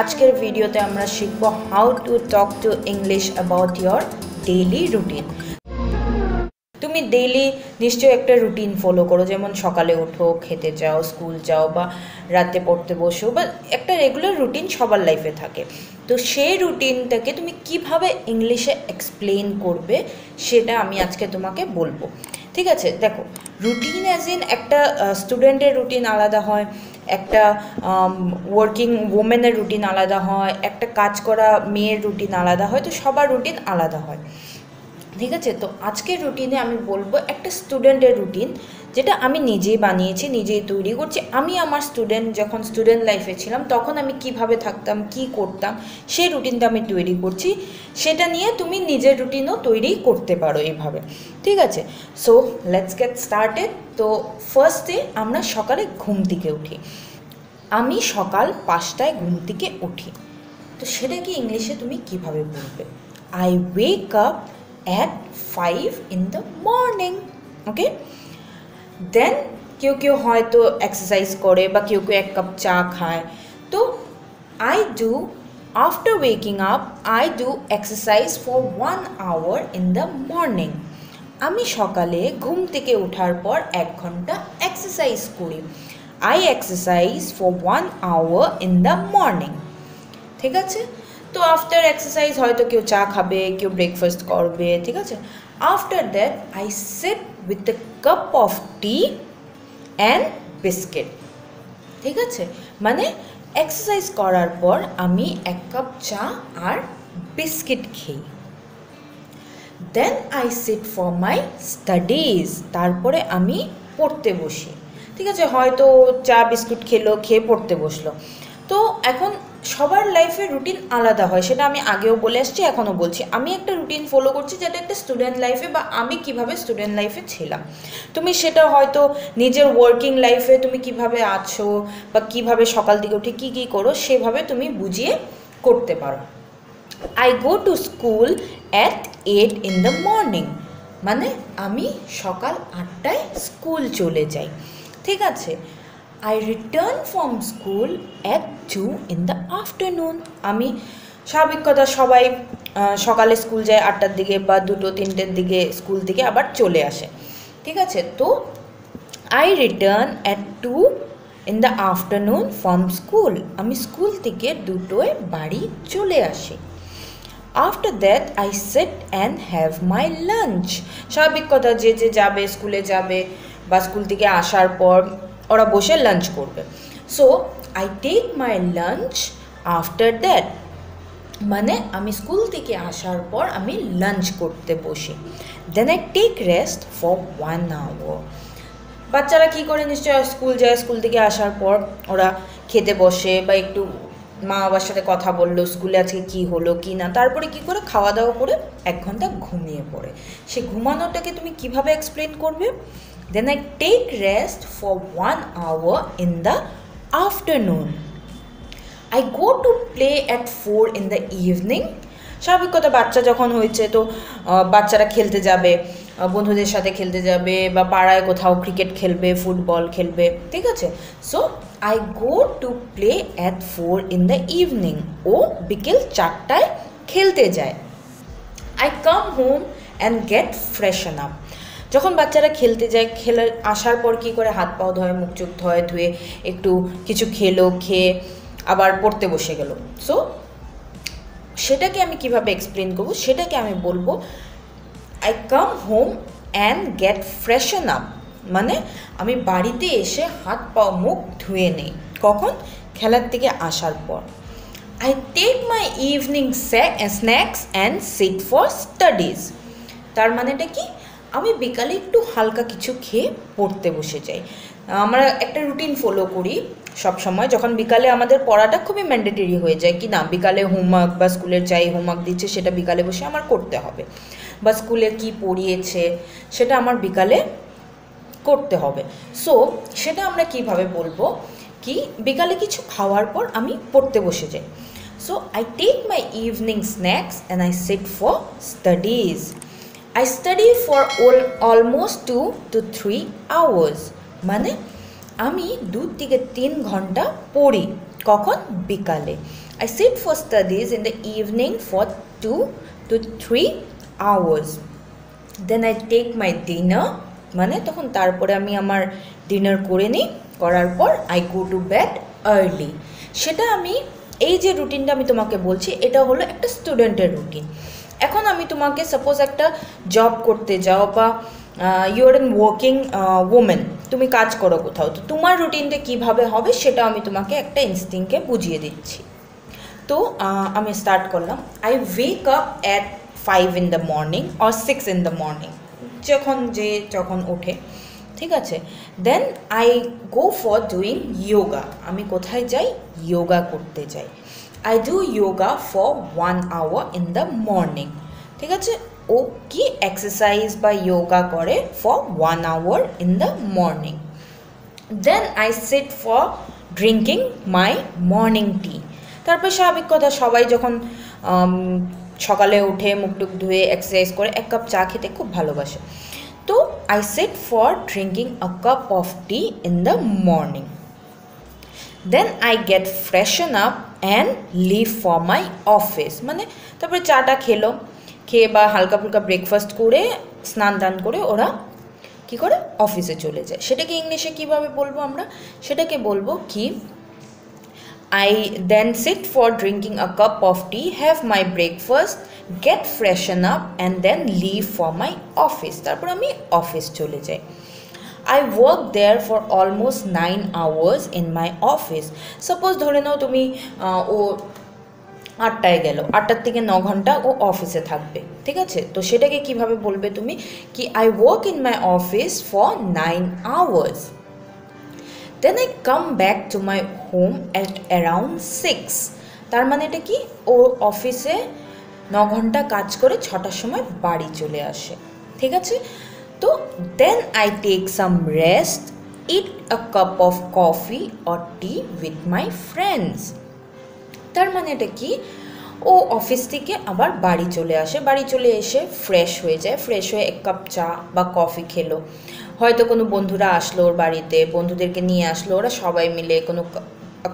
আজকের ভিডিওতে আমরা শিখব how to talk to English about your daily routine. তুমি ডেইলি নিশ্চয়ই একটা রুটিন ফলো করো, যেমন সকালে ওঠো, খেতে যাও, স্কুল যাও বা রাতে পড়তে বসো, বা একটা রেগুলার রুটিন সবার লাইফে থাকে। তো সেই রুটিনটাকে তুমি কিভাবে ইংলিশে এক্সপ্লেন করবে সেটা আমি আজকে তোমাকে বলবো। ঠিক আছে, দেখো, রুটিন অ্যাজ ইন একটা স্টুডেন্টের রুটিন আলাদা হয়, একটা ওয়ার্কিং ওমেনের রুটিন আলাদা হয়, একটা কাজ করা মেয়ের রুটিন আলাদা হয়, তো সবার রুটিন আলাদা হয়। ঠিক আছে, তো আজকের রুটিনে আমি বলবো একটা স্টুডেন্টের রুটিন, যেটা আমি নিজেই বানিয়েছি, নিজেই তৈরি করছি। আমি আমার যখন স্টুডেন্ট লাইফে ছিলাম তখন আমি কিভাবে থাকতাম, কি করতাম, সেই রুটিনটা আমি তৈরি করছি। সেটা নিয়ে তুমি নিজের রুটিনও তৈরি করতে পারো এইভাবে। ঠিক আছে, সো লেটস গেট স্টার্টেড। তো ফার্স্টে আমরা সকালে ঘুম থেকে উঠি। আমি সকাল 5টায় ঘুম থেকে উঠি। তো সেটা কি ইংলিশে তুমি কিভাবে বলবে? I wake up at 5 in the morning. ওকে, দেন কেউ হয়তো এক্সারসাইজ করে বা কেউ এক কাপ চা খায়। তো I do after waking up I do exercise for 1 hour in the morning. আমি সকালে ঘুম থেকে ওঠার পর 1 ঘন্টা এক্সারসাইজ করি। I exercise for 1 hour in the morning. ঠিক আছে, তো আফটার এক্সারসাইজ হয়তো কেউ চা খাবে, কেউ ব্রেকফাস্ট করবে। ঠিক আছে, after that I sit with a cup of T and biscuit. ঠিক আছে, মানে এক্সারসাইজ করার পর আমি 1 কাপ চা আর বিস্কিট খেয়ে then I sit for my studies. তারপরে আমি পড়তে বসি। ঠিক আছে, হয়তো চা বিস্কুট খেয়ে পড়তে বসলো। তো এখন সবার লাইফের রুটিন আলাদা হয়, সেটা আমি আগেও বলে আসছি, এখনও বলছি। আমি একটা রুটিন ফলো করছি যেটা একটা স্টুডেন্ট লাইফে, বা আমি কিভাবে স্টুডেন্ট লাইফে ছিলাম। তুমি সেটা হয়তো নিজের ওয়ার্কিং লাইফে তুমি কিভাবে আছো বা কিভাবে সকাল দিকে উঠে কী করো সেভাবে তুমি বুঝিয়ে করতে পারো। I go to school at 8 in the morning, মানে আমি সকাল 8টায় স্কুল চলে যাই। ঠিক আছে, I return from school at 2 in the afternoon. আমি স্বাভাবিক কথা, সবাই সকালে স্কুল যায় 8টার দিকে বা 2-3টের দিকে স্কুল থেকে আবার চলে আসে। ঠিক আছে, তো I return at 2 in the afternoon from school. আমি স্কুল থেকে 2টোয় বাড়ি চলে আসি। After that I sit and have my lunch. স্বাভাবিক কথা, যে যাবে স্কুলে যাবে বা স্কুল থেকে আসার পর ওরা বসে লাঞ্চ করবে। So I take my lunch after that, মানে আমি স্কুল থেকে আসার পর আমি লাঞ্চ করতে বসি। Then I take rest for 1 hour. বাচ্চারা কী করে, নিশ্চয়ই স্কুল যায়, স্কুল থেকে আসার পর ওরা খেতে বসে বা একটু মা বাবার সাথে কথা বললো, স্কুলে আজকে কী হলো কী না, তারপরে কী করে খাওয়া দাওয়া করে 1 ঘন্টা ঘুমিয়ে পড়ে। সে ঘুমানোটাকে তুমি কিভাবে এক্সপ্লেন করবে? Then I take rest for 1 hour in the afternoon. I go to play at 4 in the evening. স্বাভাবিক কথা, বাচ্চা যখন হয়েছে তো বাচ্চারা খেলতে যাবে, বন্ধুদের সাথে খেলতে যাবে বা পাড়ায় কোথাও ক্রিকেট খেলবে, ফুটবল খেলবে। ঠিক আছে, so I go to play at 4 in the evening. ও বিকেল 4টায় খেলতে যায়। I come home and get freshen up. যখন বাচ্চারা খেলতে যায়, খেলে আসার পর কী করে, হাত পাও ধোয়, মুখ চোখ ধুয়ে একটু কিছু খেয়ে আবার পড়তে বসে গেল। সো সেটাকে আমি কিভাবে এক্সপ্লেন করবো, সেটাকে আমি বলবো I come home and get freshen up, মানে আমি বাড়িতে এসে হাত পাও মুখ ধুয়ে নেই। কখন? খেলার থেকে আসার পর। I take my evening snacks and sit for studies. তার মানেটা কি? আমি বিকালে একটু হালকা কিছু খেয়ে পড়তে বসে যাই। আমরা একটা রুটিন ফলো করি সব সময়, যখন বিকালে আমাদের পড়াটা খুবই ম্যান্ডেটরি হয়ে যায়, কি না, বিকালে হোমওয়ার্ক বা স্কুলের যাই হোমওয়ার্ক দিচ্ছে সেটা বিকালে বসে আমার করতে হবে, বা স্কুলে কি পড়িয়েছে সেটা আমার বিকালে করতে হবে। সো সেটা আমরা কিভাবে বলবো, কি বিকালে কিছু খাওয়ার পর আমি পড়তে বসে যাই। So I take my evening snacks and I sit for studies. I study for almost 2 to 3 hours. মানে আমি 2 থেকে 3 ঘন্টা পড়ি। কখন? বিকালে। I sit for studies in the evening for 2 to 3 hours. Then I take my dinner, মানে তখন তারপরে আমি আমার ডিনার করে নিই, করার পর I go to bed early. সেটা আমি এই যে রুটিনটা আমি তোমাকে বলছি এটা হলো একটা স্টুডেন্টের রুটিন। এখন আমি তোমাকে সাপোজ একটা জব করতে যাও বা you are an working women, তুমি কাজ করো কোথাও, তো তোমার রুটিনটা কীভাবে হবে সেটা আমি তোমাকে একটা ইনস্টিংক্টে বুঝিয়ে দিচ্ছি। তো আমি স্টার্ট করলাম। I wake up at 5 in the morning or 6 in the morning, যখন ওঠে, ঠিক আছে। Then I go for doing yoga, আমি কোথায় যাই? যোগা করতে যাই। I do yoga for 1 hour in the morning, ঠিক আছে। ও কি এক্সারসাইজ বা যোগা করে for 1 hour in the morning. Then I sit for drinking my morning tea. তারপর স্বাভাবিক কথা, সবাই যখন সকালে উঠে মুখ টুক ধুয়ে এক্সারসাইজ করে এক কাপ চা খেতে খুব ভালোবাসে। তো I sit for drinking a cup of tea in the morning. Then I get freshen up and leave for my office, মানে তারপরে চাটা খেয়ে বা হালকা ফুলকা ব্রেকফাস্ট করে স্নান টান করে ওরা কী করে অফিসে চলে যায়। সেটাকে ইংলিশে কীভাবে বলবো আমরা? সেটাকে বলবো কি, I then sit for drinking a cup of tea, have my breakfast, get freshen up and then leave for my office. তারপর আমি অফিস চলে যাই। I work there for almost 9 hours in my office. Suppose ধরে নাও তুমি ও 8টায় গেল, 8টার থেকে 9 ঘন্টা ও অফিসে থাকবে, ঠিক আছে। তো সেটাকে কিভাবে বলবে তুমি? কি I work in my office for 9 hours. Then I come back to my home at around 6. তার মানে এটা কি, ও অফিসে 9 ঘন্টা কাজ করে 6টার সময় বাড়ি চলে আসে, ঠিক আছে। তো then I take some rest, eat a cup of coffee or tea with my friends. তার মানে এটা কি, ও অফিস থেকে আবার বাড়ি চলে আসে, বাড়ি চলে এসে ফ্রেশ হয়ে যায়, ফ্রেশ হয়ে এক কাপ চা বা কফি খেলো, হয়তো কোনো বন্ধুরা আসলো ওর বাড়িতে, বন্ধুদেরকে নিয়ে আসলো, ওরা সবাই মিলে কোনো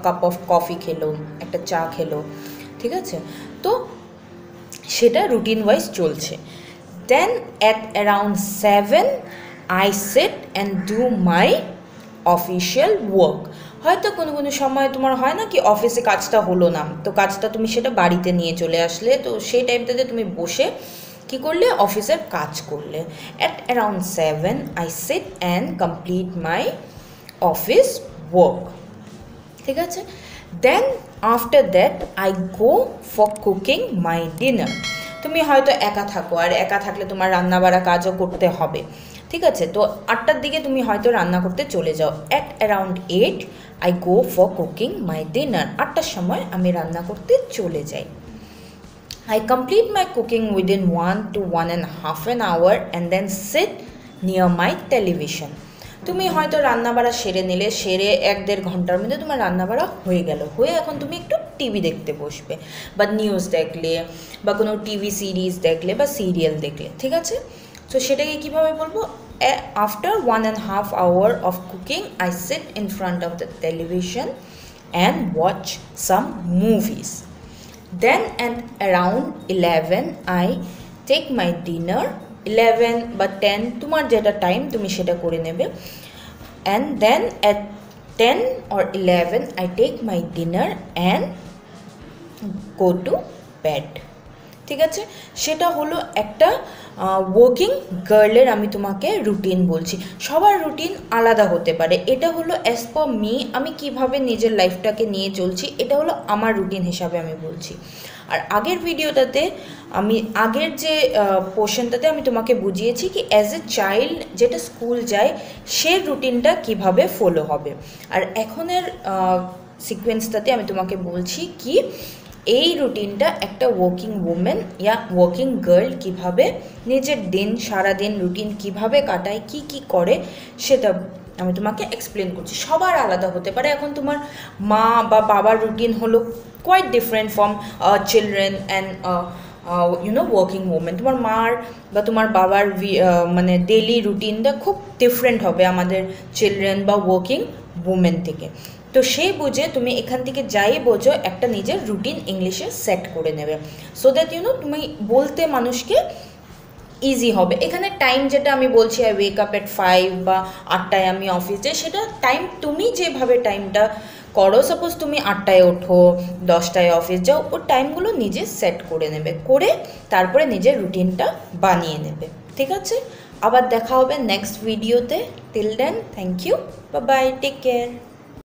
কাপ অফ কফি খেলো, একটা চা খেলো, ঠিক আছে। তো সেটা রুটিন ওয়াইজ চলছে। Then at around 7 I sit and do my official work. হয়তো কোনো কোনো সময় তোমার হয় না কি অফিসে কাজটা হলো না, তো কাজটা তুমি সেটা বাড়িতে নিয়ে চলে আসলে, তো সেই টাইমটাতে তুমি বসে কী করলে? অফিসের কাজ করলে। At around 7 I sit and complete my office work, ঠিক আছে। Then after that I go for cooking my dinner. তুমি হয়তো একা থাকো, আর একা থাকলে তোমার রান্না বাড়া কাজও করতে হবে, ঠিক আছে। তো 8টার দিকে তুমি হয়তো রান্না করতে চলে যাও। At around 8 I go for cooking my dinner. 8টার সময় আমি রান্না করতে চলে যাই। I complete my cooking within 1 to 1.5 hour and then sit near my television. তুমি হয়তো রান্নাবাড়া সেরে নিলে, সেরে 1-1.5 ঘন্টার মধ্যে তোমার রান্নাবাড়া হয়ে গেল, হয়ে এখন তুমি একটু টিভি দেখতে বসবে, বা নিউজ দেখলে, বা কোনো টিভি সিরিজ দেখলে, বা সিরিয়াল দেখলে, ঠিক আছে। তো সেটাকে কীভাবে বলবো? After 1.5 hour of cooking I sit in front of the television and watch some movies. Then at around 11 I take my dinner. 11 বা 10 তোমার যেটা টাইম তুমি সেটা করে নেবে। and then at 10 or 11 I take my dinner and go to bed, ঠিক আছে। সেটা হলো একটা ওয়ার্কিং গার্লের আমি তোমাকে রুটিন বলছি। সবার রুটিন আলাদা হতে পারে, এটা হলো অ্যাজ পার মি, আমি কিভাবে নিজের লাইফটাকে নিয়ে চলছি, এটা হলো আমার রুটিন হিসাবে আমি বলছি। আর আগের ভিডিওটাতে আমি আগের যে পোর্শনটাতে আমি তোমাকে বুঝিয়েছি কি অ্যাজ এ চাইল্ড যেটা স্কুল যায় সে রুটিনটা কিভাবে ফলো হবে। আর এখনের সিকোয়েন্সটাতে আমি তোমাকে বলছি কি এই রুটিনটা একটা ওয়ার্কিং ওমেন ইয়া ওয়ার্কিং গার্ল কিভাবে নিজের দিন সারাদিন রুটিন কিভাবে কাটায়, কি কি করে, সেটা আমি তোমাকে এক্সপ্লেন করছি। সবার আলাদা হতে পারে। এখন তোমার মা বা বাবার রুটিন হলো quite different from children and working women. তোমার মার বা তোমার বাবার মানে ডেইলি রুটিনটা খুব ডিফারেন্ট হবে আমাদের চিলড্রেন বা ওয়ার্কিং ওমেন থেকে। তো তো সেই বুঝে তুমি এখান থেকে যাই বোঝো একটা নিজের রুটিন ইংলিশে সেট করে নেবে, সো দ্যাট তুমি বলতে মানুষকে ইজি হবে। এখানে টাইম যেটা আমি বলছি আই ওয়েক আপ এট 5 বা 8টায় আমি অফিস যাই, সেটা টাইম তুমি যেভাবে টাইমটা করো, সাপোজ তুমি 8টায় ওঠো 10টায় অফিস যাও, ও টাইমগুলো নিজে সেট করে নেবে, করে তারপরে নিজের রুটিনটা বানিয়ে নেবে। ঠিক আছে, আবার দেখা হবে নেক্সট ভিডিওতে। Till then thank you, bye bye, take care.